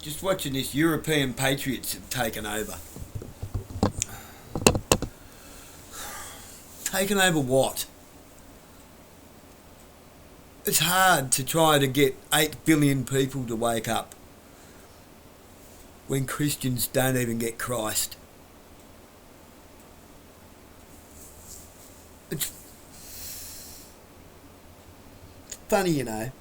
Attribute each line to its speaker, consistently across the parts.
Speaker 1: Just watching this, European patriots have taken over. Taken over what? It's hard to try to get 8 billion people to wake up when Christians don't even get Christ. It's funny, you know.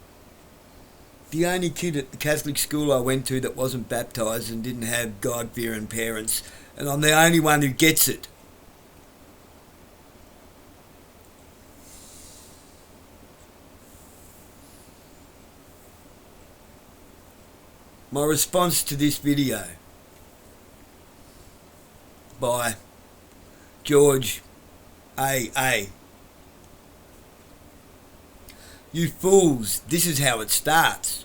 Speaker 1: The only kid at the Catholic school I went to that wasn't baptised and didn't have God-fearing parents, and I'm the only one who gets it. My response to this video by George A.A. You fools, this is how it starts.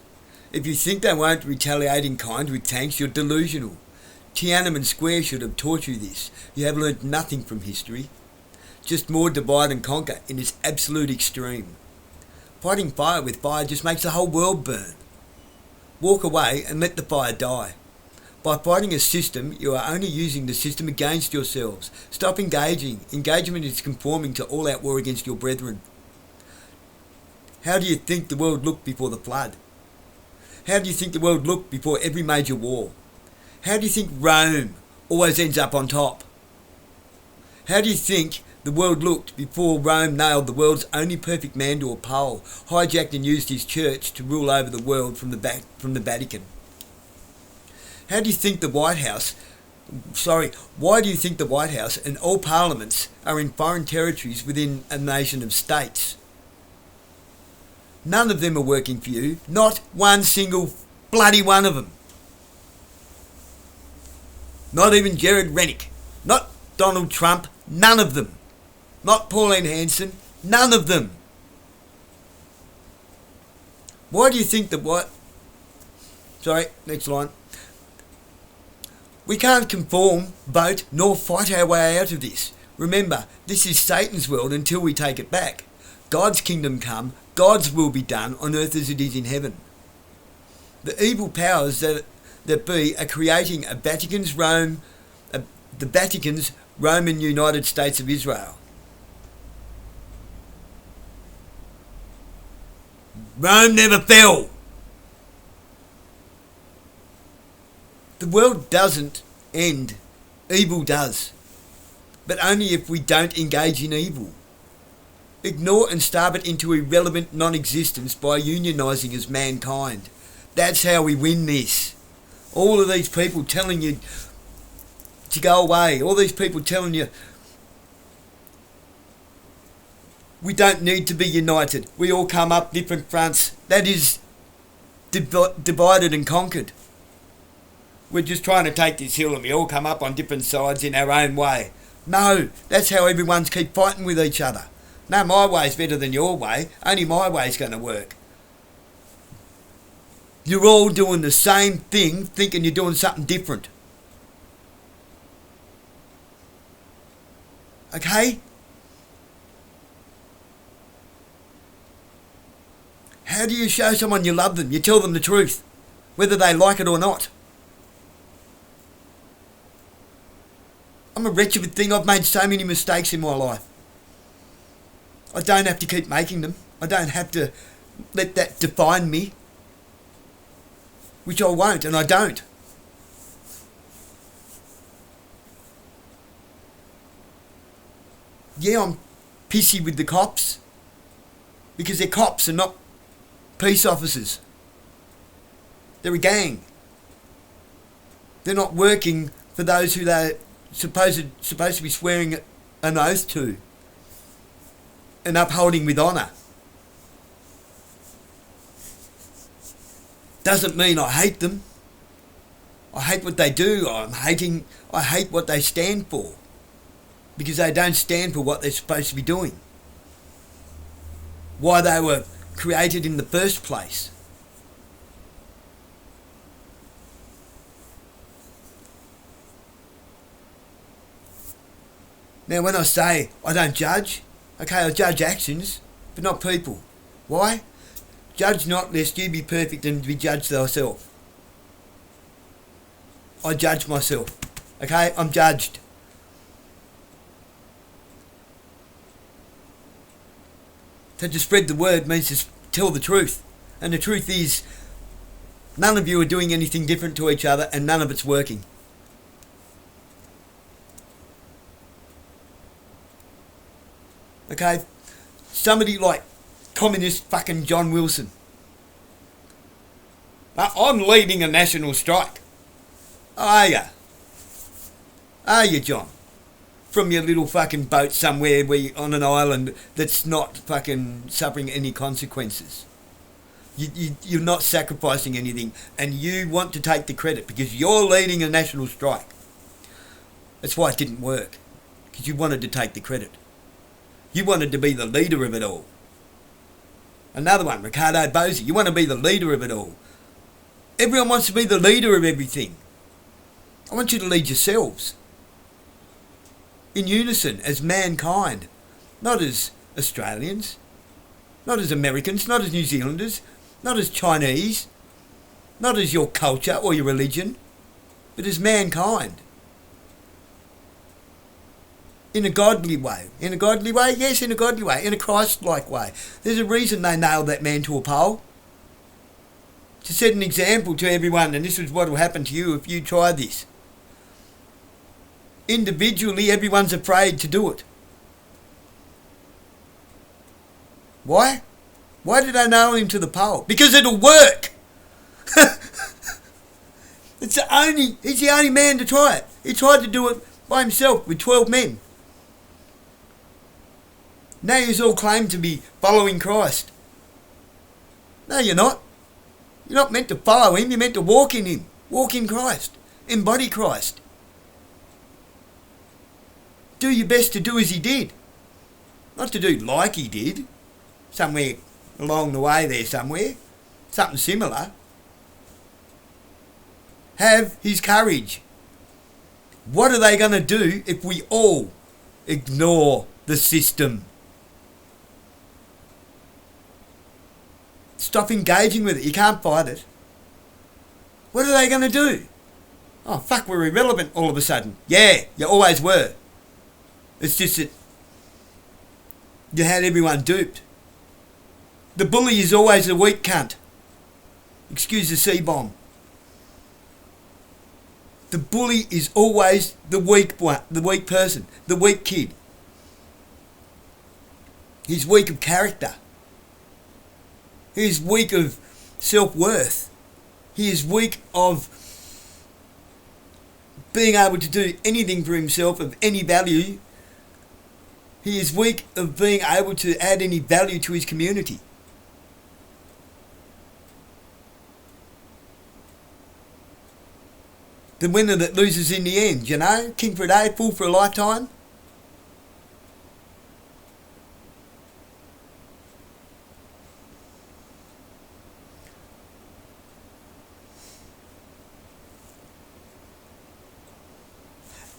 Speaker 1: If you think they won't retaliate in kind with tanks, you're delusional. Tiananmen Square should have taught you this. You have learnt nothing from history. Just more divide and conquer in its absolute extreme. Fighting fire with fire just makes the whole world burn. Walk away and let the fire die. By fighting a system, you are only using the system against yourselves. Stop engaging. Engagement is conforming to all-out war against your brethren. How do you think the world looked before the flood? How do you think the world looked before every major war? How do you think Rome always ends up on top? How do you think the world looked before Rome nailed the world's only perfect man to a pole, hijacked and used his church to rule over the world from the Vatican? How do you think the White House... why do you think the White House and all parliaments are in foreign territories within a nation of states? None of them are working for you. Not one single bloody one of them. Not even Jared Rennick. Not Donald Trump. None of them. Not Pauline Hanson. None of them. Why do you think that what... next line. We can't conform, vote, nor fight our way out of this. Remember, this is Satan's world until we take it back. God's kingdom come, God's will be done on earth as it is in heaven. The evil powers that be are creating the Vatican's Roman United States of Israel. Rome never fell. The world doesn't end. Evil does. But only if we don't engage in evil. Ignore and starve it into irrelevant non-existence by unionising as mankind. That's how we win this. All of these people telling you to go away. All these people telling you we don't need to be united. We all come up different fronts. That is divided and conquered. We're just trying to take this hill and we all come up on different sides in our own way. No, that's how everyone's keep fighting with each other. No, my way's better than your way. Only my way's going to work. You're all doing the same thing, thinking you're doing something different. Okay? How do you show someone you love them? You tell them the truth, whether they like it or not. I'm a wretched thing. I've made so many mistakes in my life. I don't have to keep making them. I don't have to let that define me. Which I won't, and I don't. Yeah, I'm pissy with the cops. Because they're cops and not peace officers. They're a gang. They're not working for those who they're supposed to be swearing an oath to and upholding with honour. Doesn't mean I hate them. I hate what they do. I hate what they stand for. Because they don't stand for what they're supposed to be doing. Why they were created in the first place. Now when I say I don't judge, okay, I judge actions, but not people. Why? Judge not lest you be perfect and be judged thyself. I judge myself. Okay, I'm judged. So to spread the word means to tell the truth. And the truth is, none of you are doing anything different to each other and none of it's working. Okay? Somebody like communist fucking John Wilson. I'm leading a national strike. Are ya? Are you, John? From your little fucking boat somewhere where you're on an island that's not fucking suffering any consequences. You're not sacrificing anything and you want to take the credit because you're leading a national strike. That's why it didn't work. Because you wanted to take the credit. You wanted to be the leader of it all. Another one, Ricardo Bosi. You want to be the leader of it all. Everyone wants to be the leader of everything. I want you to lead yourselves. In unison, as mankind. Not as Australians. Not as Americans. Not as New Zealanders. Not as Chinese. Not as your culture or your religion. But as mankind. In a godly way. In a godly way? Yes, in a godly way. In a Christ-like way. There's a reason they nailed that man to a pole. To set an example to everyone, and this is what will happen to you if you try this. Individually, everyone's afraid to do it. Why? Why did they nail him to the pole? Because it'll work! He's the only man to try it. He tried to do it by himself with 12 men. Now you all claim to be following Christ. No, you're not. You're not meant to follow him, you're meant to walk in him. Walk in Christ. Embody Christ. Do your best to do as he did. Not to do like he did. Somewhere along the way there somewhere. Something similar. Have his courage. What are they going to do if we all ignore the system? Stop engaging with it. You can't fight it. What are they going to do? Oh, fuck, we're irrelevant all of a sudden. Yeah, you always were. It's just that you had everyone duped. The bully is always a weak cunt. Excuse the C-bomb. The bully is always the weak one, the weak person, the weak kid. He's weak of character. He is weak of self-worth. He is weak of being able to do anything for himself of any value. He is weak of being able to add any value to his community. The winner that loses in the end, you know? King for a day, fool for a lifetime.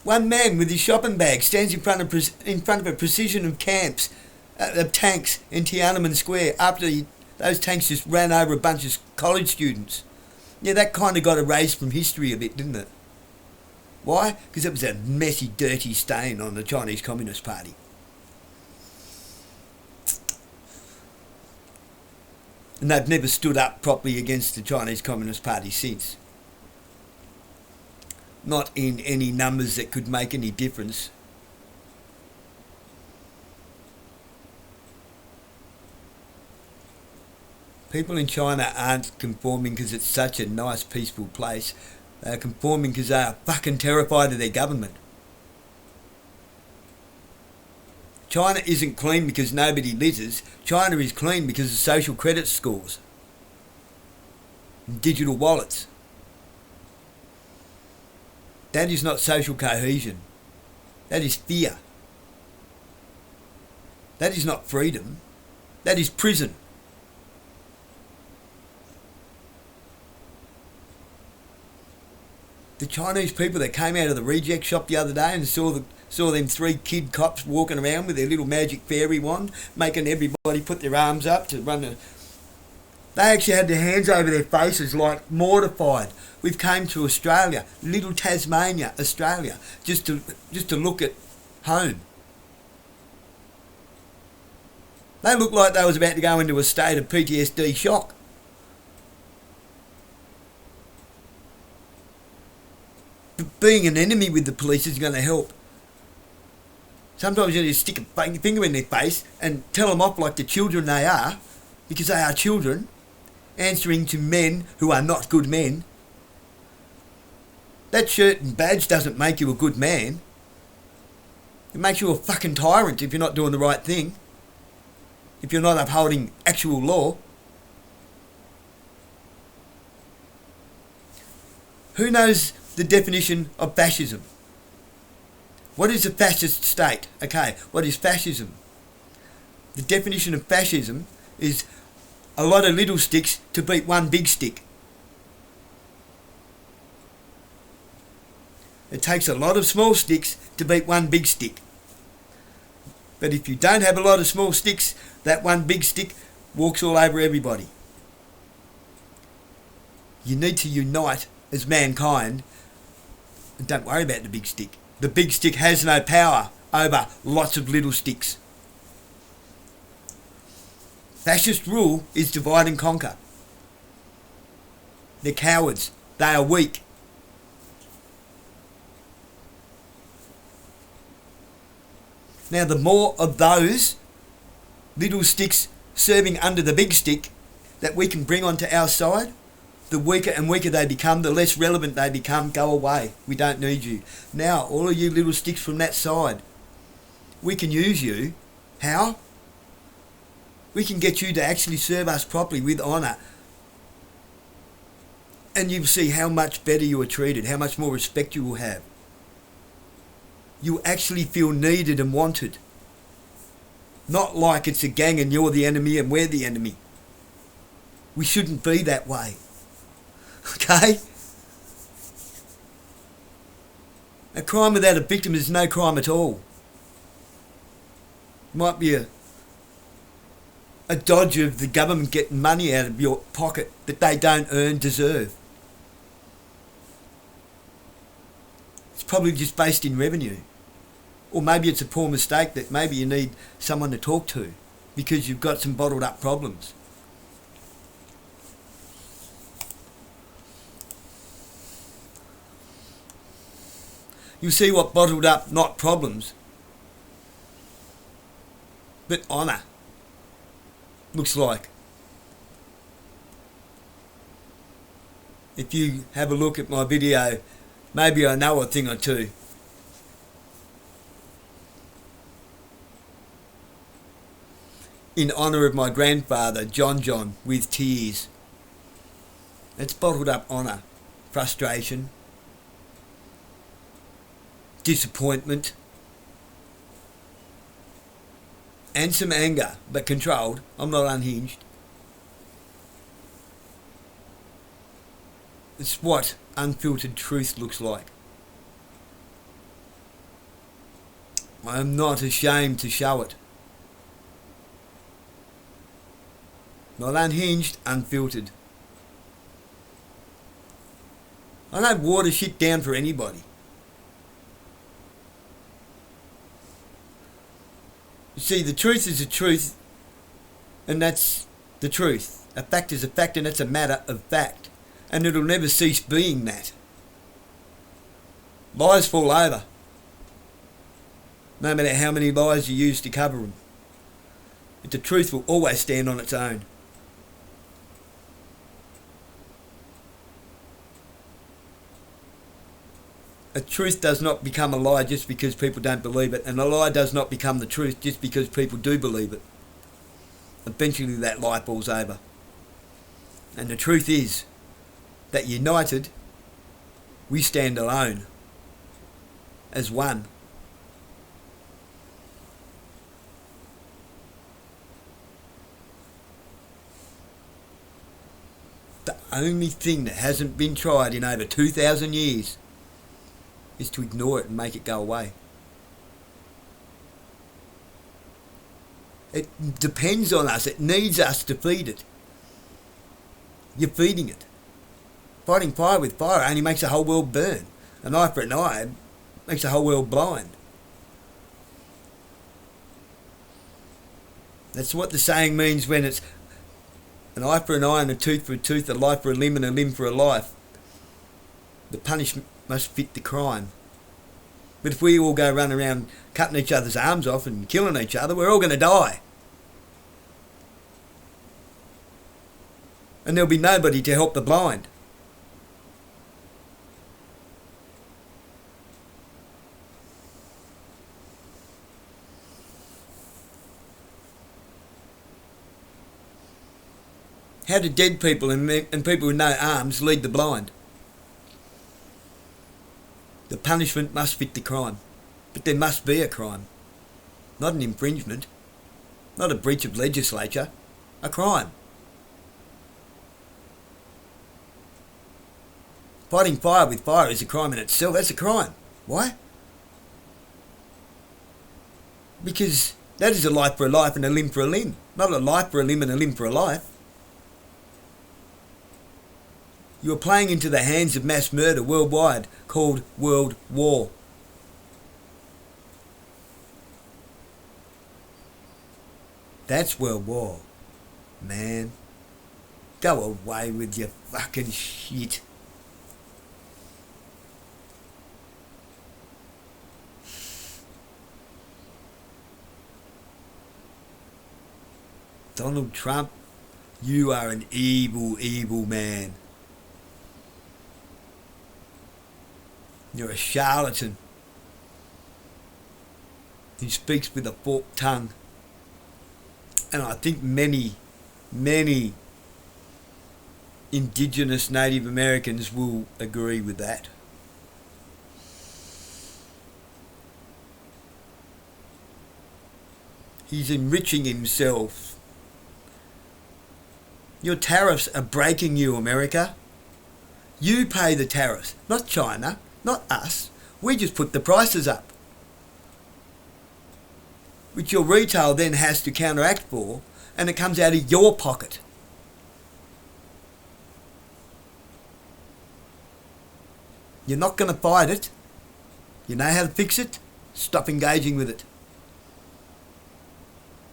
Speaker 1: One man with his shopping bag stands in front of a precision of camps, of tanks in Tiananmen Square after those tanks just ran over a bunch of college students. Yeah, that kind of got erased from history a bit, didn't it? Why? Because it was a messy, dirty stain on the Chinese Communist Party. And they've never stood up properly against the Chinese Communist Party since. Not in any numbers that could make any difference. People in China aren't conforming because it's such a nice, peaceful place. They're conforming because they are fucking terrified of their government. China isn't clean because nobody litters. China is clean because of social credit scores. And digital wallets. That is not social cohesion. That is fear. That is not freedom. That is prison. The Chinese people that came out of the reject shop the other day and saw them 3 kid cops walking around with their little magic fairy wand, making everybody put their arms up to run They actually had their hands over their faces like mortified. We've came to Australia, little Tasmania, Australia, just to look at home. They looked like they was about to go into a state of PTSD shock. But being an enemy with the police is going to help. Sometimes you need to stick a finger in their face and tell them off like the children they are, because they are children, answering to men who are not good men. That shirt and badge doesn't make you a good man. It makes you a fucking tyrant if you're not doing the right thing. If you're not upholding actual law. Who knows the definition of fascism? What is a fascist state? Okay, what is fascism? The definition of fascism is a lot of little sticks to beat one big stick. It takes a lot of small sticks to beat one big stick. But if you don't have a lot of small sticks, that one big stick walks all over everybody. You need to unite as mankind and don't worry about the big stick. The big stick has no power over lots of little sticks. Fascist rule is divide and conquer. They're cowards. They are weak. Now, the more of those little sticks serving under the big stick that we can bring onto our side, the weaker and weaker they become, the less relevant they become. Go away. We don't need you. Now, all of you little sticks from that side, we can use you. How? We can get you to actually serve us properly with honour. And you'll see how much better you are treated, how much more respect you will have. You actually feel needed and wanted. Not like it's a gang and you're the enemy and we're the enemy. We shouldn't be that way. Okay? A crime without a victim is no crime at all. It might be a dodge of the government getting money out of your pocket that they don't deserve. It's probably just based in revenue. Or maybe it's a poor mistake that maybe you need someone to talk to because you've got some bottled up problems. You see what bottled up, not problems, but honour looks like. If you have a look at my video, maybe I know a thing or two. In honour of my grandfather, John, with tears. It's bottled up honour, frustration, disappointment, and some anger, but controlled. I'm not unhinged. It's what unfiltered truth looks like. I am not ashamed to show it. Not unhinged, unfiltered. I don't water shit down for anybody. You see, the truth is the truth, and that's the truth. A fact is a fact, and that's a matter of fact. And it'll never cease being that. Lies fall over, no matter how many lies you use to cover them. But the truth will always stand on its own. A truth does not become a lie just because people don't believe it, and a lie does not become the truth just because people do believe it. Eventually that lie falls over. And the truth is that united, we stand alone as one. The only thing that hasn't been tried in over 2,000 years is to ignore it and make it go away. It depends on us. It needs us to feed it. You're feeding it. Fighting fire with fire only makes the whole world burn. An eye for an eye makes the whole world blind. That's what the saying means when it's an eye for an eye and a tooth for a tooth, a life for a limb and a limb for a life. The punishment must fit the crime. But if we all go run around cutting each other's arms off and killing each other, we're all going to die. And there'll be nobody to help the blind. How do dead people and people with no arms lead the blind? The punishment must fit the crime. But there must be a crime. Not an infringement. Not a breach of legislature. A crime. Fighting fire with fire is a crime in itself. That's a crime. Why? Because that is a life for a life and a limb for a limb. Not a life for a limb and a limb for a life. You are playing into the hands of mass murder worldwide called World War. That's World War, man. Go away with your fucking shit. Donald Trump, you are an evil, evil man. You're a charlatan who speaks with a forked tongue. And I think many Indigenous Native Americans will agree with that. He's enriching himself. Your tariffs are breaking you, America. You pay the tariffs, not China. Not us. We just put the prices up, which your retail then has to counteract for, and it comes out of your pocket. You're not going to fight it. You know how to fix it? Stop engaging with it.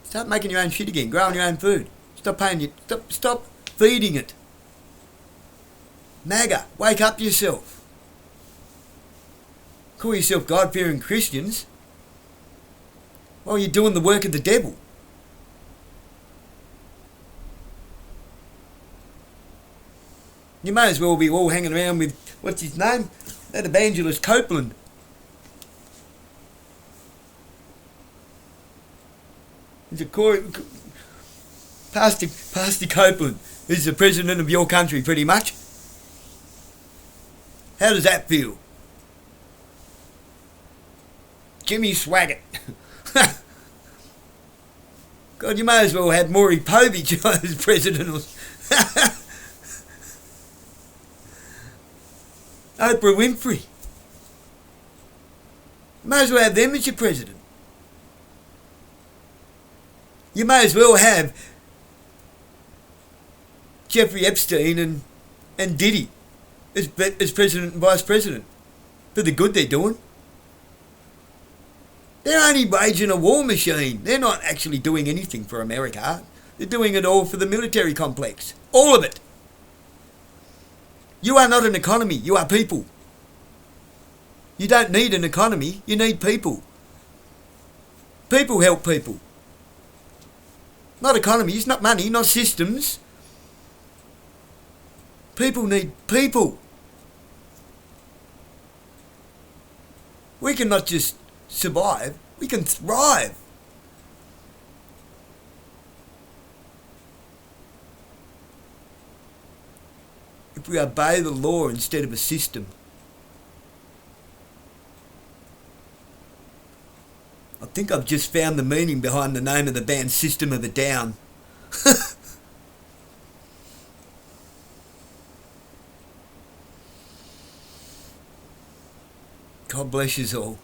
Speaker 1: Start making your own shit again. Growing your own food. Stop feeding it. MAGA, wake up yourself. Call yourself God-fearing Christians while you're doing the work of the devil. You may as well be all hanging around with, what's his name? That evangelist Copeland. He's a Pastor Copeland. He's the president of your country, pretty much. How does that feel? Jimmy Swaggart. God, you may as well have Maury Povich as president. Oprah Winfrey. You may as well have them as your president. You may as well have Jeffrey Epstein and Diddy as president and vice president for the good they're doing. They're only waging a war machine. They're not actually doing anything for America. They're doing it all for the military complex. All of it. You are not an economy. You are people. You don't need an economy. You need people. People help people. Not economies, not money, not systems. People need people. We can not just survive, we can thrive. If we obey the law instead of a system. I think I've just found the meaning behind the name of the band System of a Down. God bless you all.